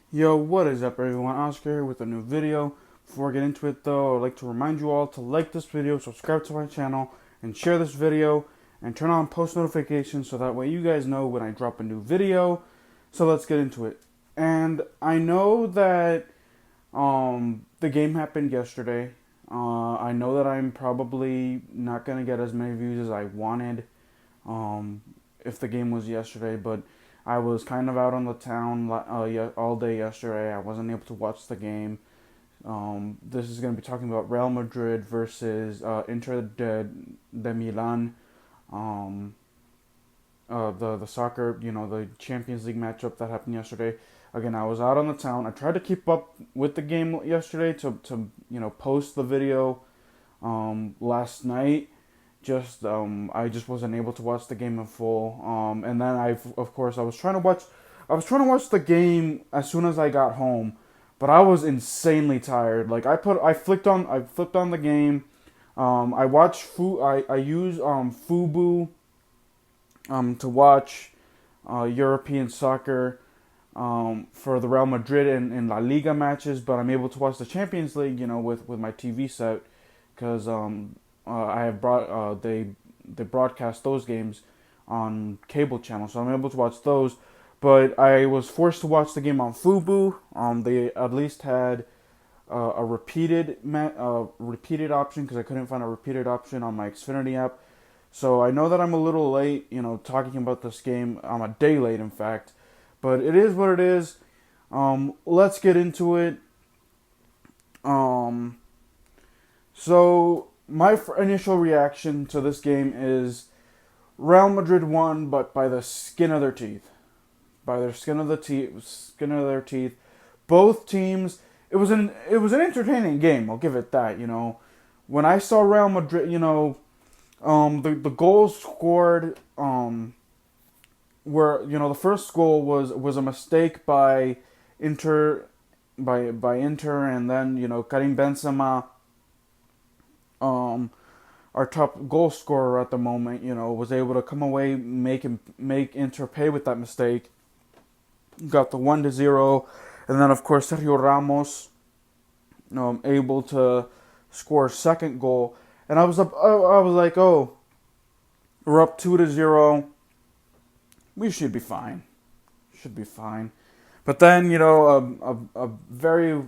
Yo, what is up everyone? Oscar here with a new video. Before I get into it though, I'd like to remind you all to like this video, subscribe to my channel, and share this video, and turn on post notifications so that way you guys know when I drop a new video. So let's get into it. And I know that the game happened yesterday. I know that I'm probably not gonna get as many views as I wanted um, if the game was yesterday, but I was kind of out on the town all day yesterday. I wasn't able to watch the game. This is going to be talking about Real Madrid versus Inter de Milan. Um, the soccer, the Champions League matchup that happened yesterday. Again, I was out on the town. I tried to keep up with the game yesterday to post the video last night. I just wasn't able to watch the game in full. And then of course I was trying to watch the game as soon as I got home, but I was insanely tired. Like I flipped on the game. I use Fubu to watch European soccer for the Real Madrid and La Liga matches, but I'm able to watch the Champions League, with my TV set because I have brought they broadcast those games on cable channels, so I'm able to watch those. But I was forced to watch the game on Fubu. They at least had a repeated option because I couldn't find a repeated option on my Xfinity app. So I know that I'm a little late, talking about this game. I'm a day late, in fact. But it is what it is. Let's get into it. Um, so my initial reaction to this game is Real Madrid won, but by the skin of their teeth. By their skin of their teeth. Both teams. It was an entertaining game. I'll give it that. When I saw Real Madrid, the goals scored where the first goal was a mistake by Inter by Inter, and then Karim Benzema, our top goal scorer at the moment, was able to come away, make Inter pay with that mistake. Got the 1-0, and then of course Sergio Ramos, able to score a second goal, and I was like, oh, we're up 2-0. We should be fine. Should be fine. But then, a very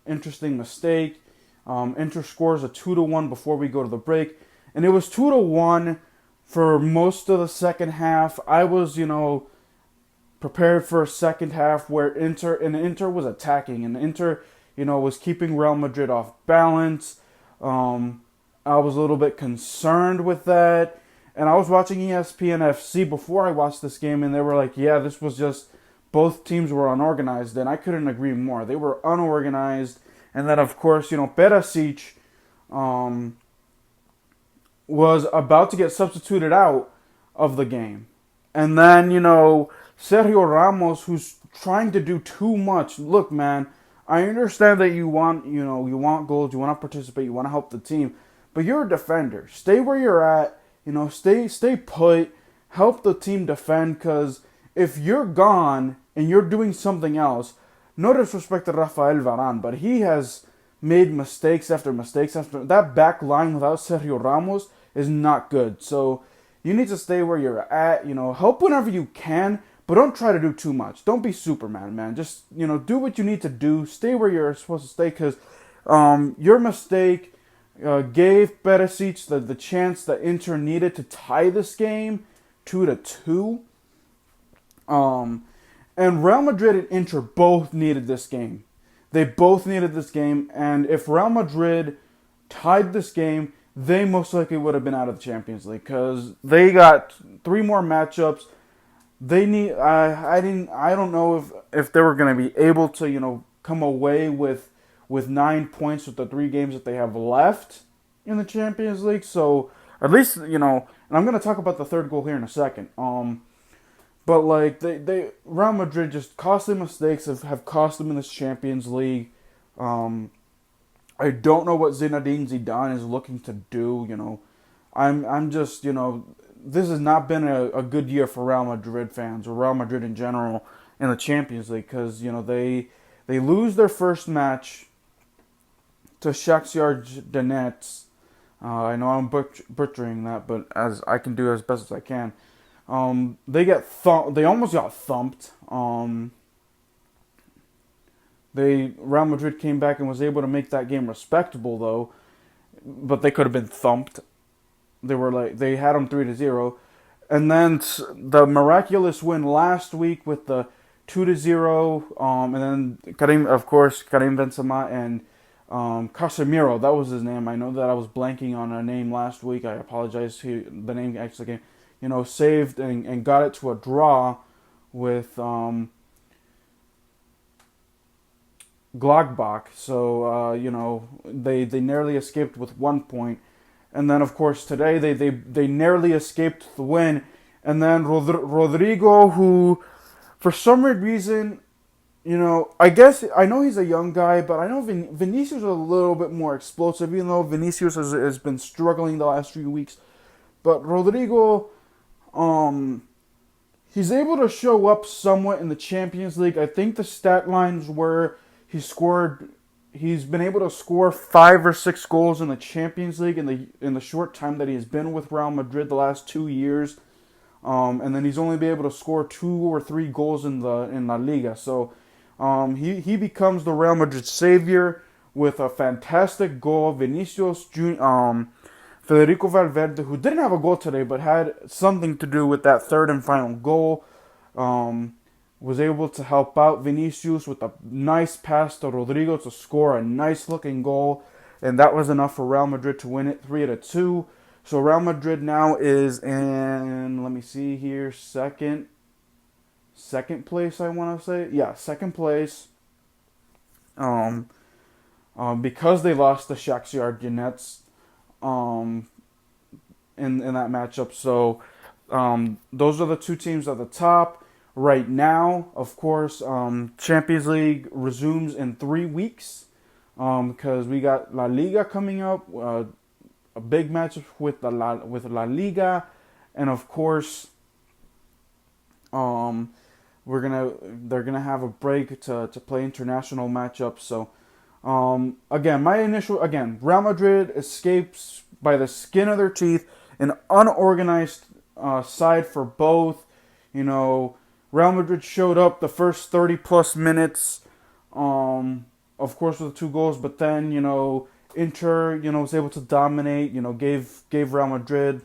interesting mistake. Inter scores a 2-1 before we go to the break, and it was 2-1 for most of the second half. I was, prepared for a second half where Inter was attacking, and Inter, was keeping Real Madrid off balance. I was a little bit concerned with that. And I was watching ESPN FC before I watched this game, and they were like, yeah, this was just, both teams were unorganized, and I couldn't agree more. They were unorganized. And then, of course, Perisic was about to get substituted out of the game. And then, Sergio Ramos, who's trying to do too much. Look, man, I understand that you want goals, you want to participate, you want to help the team, but you're a defender. Stay where you're at. Stay put, help the team defend, because if you're gone and you're doing something else, no disrespect to Rafael Varane, but he has made mistakes after mistakes after. That back line without Sergio Ramos is not good. So you need to stay where you're at, help whenever you can, but don't try to do too much. Don't be Superman, man. Just, do what you need to do. Stay where you're supposed to stay, because your mistake gave Perisic the chance that Inter needed to tie this game 2-2. And Real Madrid and Inter both needed this game. They both needed this game, and if Real Madrid tied this game, they most likely would have been out of the Champions League, because they got 3 more matchups. They need. I don't know if they were going to be able to come away with 9 points with the 3 games that they have left in the Champions League. So at least, and I'm going to talk about the third goal here in a second. But like they Real Madrid, just costly mistakes have cost them in this Champions League. I don't know what Zinedine Zidane is looking to do. I'm just this has not been a good year for Real Madrid fans, or Real Madrid in general. in the Champions League, because they lose their first match to Shakhtar Donetsk. I know I'm butchering that, but as I can do as best as I can. They almost got thumped. Real Madrid came back and was able to make that game respectable though, but they could have been thumped. They had them 3-0, and then the miraculous win last week with the 2-0, and then Karim Benzema and Casemiro, that was his name. I know that I was blanking on a name last week. I apologize. The name actually came, saved and got it to a draw with Gladbach. So they narrowly escaped with 1 point. And then, of course, today they narrowly escaped the win. And then Rodrigo, who, for some weird reason, I guess, I know he's a young guy, but I know Vinicius is a little bit more explosive, even though Vinicius has been struggling the last few weeks. But Rodrigo, he's able to show up somewhat in the Champions League. I think the stat lines were he's been able to score 5 or 6 goals in the Champions League in the short time that he's been with Real Madrid the last 2 years, and then he's only been able to score 2 or 3 goals in La Liga. So he becomes the Real Madrid savior with a fantastic goal. Vinicius Federico Valverde, who didn't have a goal today but had something to do with that third and final goal, was able to help out Vinicius with a nice pass to Rodrigo to score a nice looking goal, and that was enough for Real Madrid to win it 3-2. So Real Madrid now is in, let me see here, second place, I want to say. Yeah, second place. Because they lost to Shakhtar Donetsk in that matchup. So those are the two teams at the top right now. Of course, Champions League resumes in 3 weeks because we got La Liga coming up, a big match with La Liga, and of course, they're gonna have a break to play international matchups. So Real Madrid escapes by the skin of their teeth, an unorganized side for both. Real Madrid showed up the first 30 plus minutes, of course with the 2 goals, but then Inter was able to dominate. Gave Real Madrid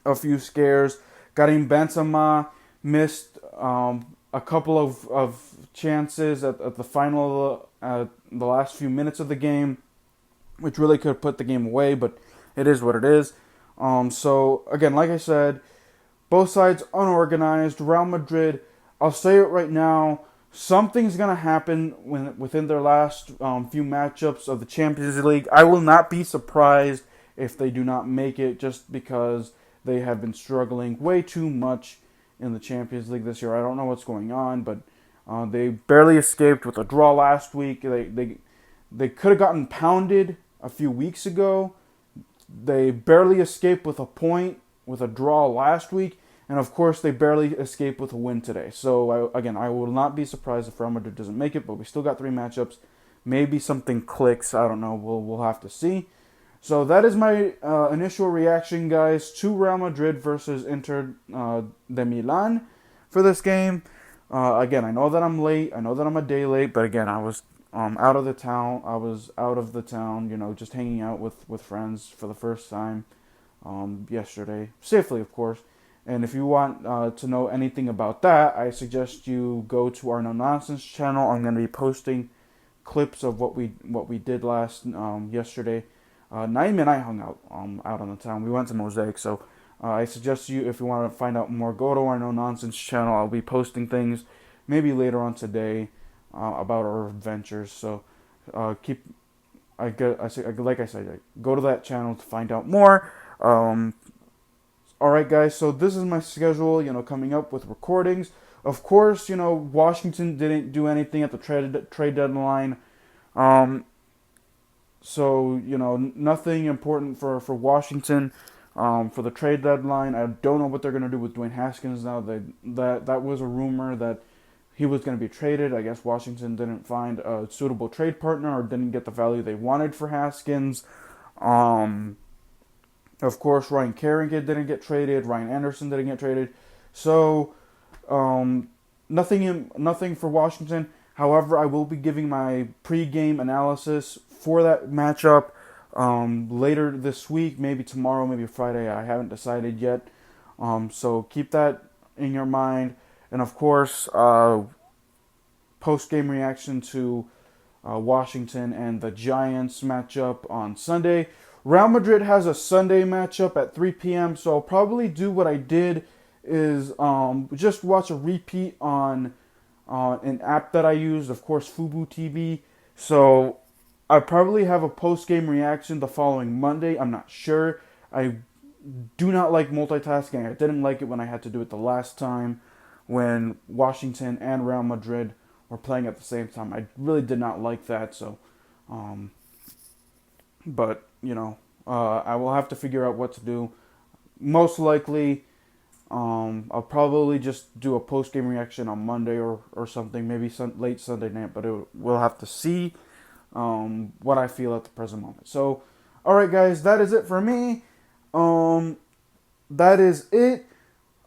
a few scares. Karim Benzema missed a couple of chances at the final, the last few minutes of the game, which really could have put the game away, but it is what it is. So again, like I said, both sides unorganized. Real Madrid, I'll say it right now, something's going to happen within their last few matchups of the Champions League. I will not be surprised if they do not make it, just because they have been struggling way too much in the Champions League this year. I don't know what's going on, but they barely escaped with a draw last week. They could have gotten pounded a few weeks ago. They barely escaped with a point with a draw last week, and of course they barely escaped with a win today. So I will not be surprised if Real Madrid doesn't make it, but we still got 3 matchups. Maybe something clicks. I don't know. We'll have to see. So that is my initial reaction, guys, to Real Madrid versus Inter de Milan for this game. Again, I know that I'm late. I know that I'm a day late, but again, I was out of the town. I was out of the town, just hanging out with friends for the first time yesterday, safely, of course. And if you want to know anything about that, I suggest you go to our No Nonsense channel. I'm going to be posting clips of what we did yesterday. Naeem and I hung out out on the town. We went to Mosaic, so I suggest you, if you want to find out more, go to our No Nonsense channel. I'll be posting things maybe later on today about our adventures. So like I said, go to that channel to find out more. All right, guys. So this is my schedule. Coming up with recordings. Of course, Washington didn't do anything at the trade deadline. So, nothing important for Washington for the trade deadline. I don't know what they're going to do with Dwayne Haskins now. That was a rumor that he was going to be traded. I guess Washington didn't find a suitable trade partner or didn't get the value they wanted for Haskins. Of course, Ryan Kerrigan didn't get traded. Ryan Anderson didn't get traded. So, nothing for Washington. However, I will be giving my pre-game analysis for that matchup later this week, maybe tomorrow, maybe Friday. I haven't decided yet. So keep that in your mind. And of course, post-game reaction to Washington and the Giants matchup on Sunday. Real Madrid has a Sunday matchup at 3 p.m. So I'll probably do what I did is just watch a repeat on an app that I used, of course, Fubo TV. So I probably have a post-game reaction the following Monday. I'm not sure. I do not like multitasking. I didn't like it when I had to do it the last time when Washington and Real Madrid were playing at the same time. I really did not like that. So, but, I will have to figure out what to do. Most likely, I'll probably just do a post-game reaction on Monday or something, maybe late Sunday night, but we'll have to see what I feel at the present moment. So, alright guys, that is it for me. That is it.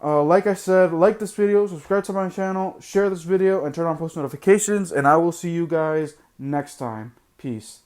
Like I said, like this video, subscribe to my channel, share this video, and turn on post notifications, and I will see you guys next time. Peace.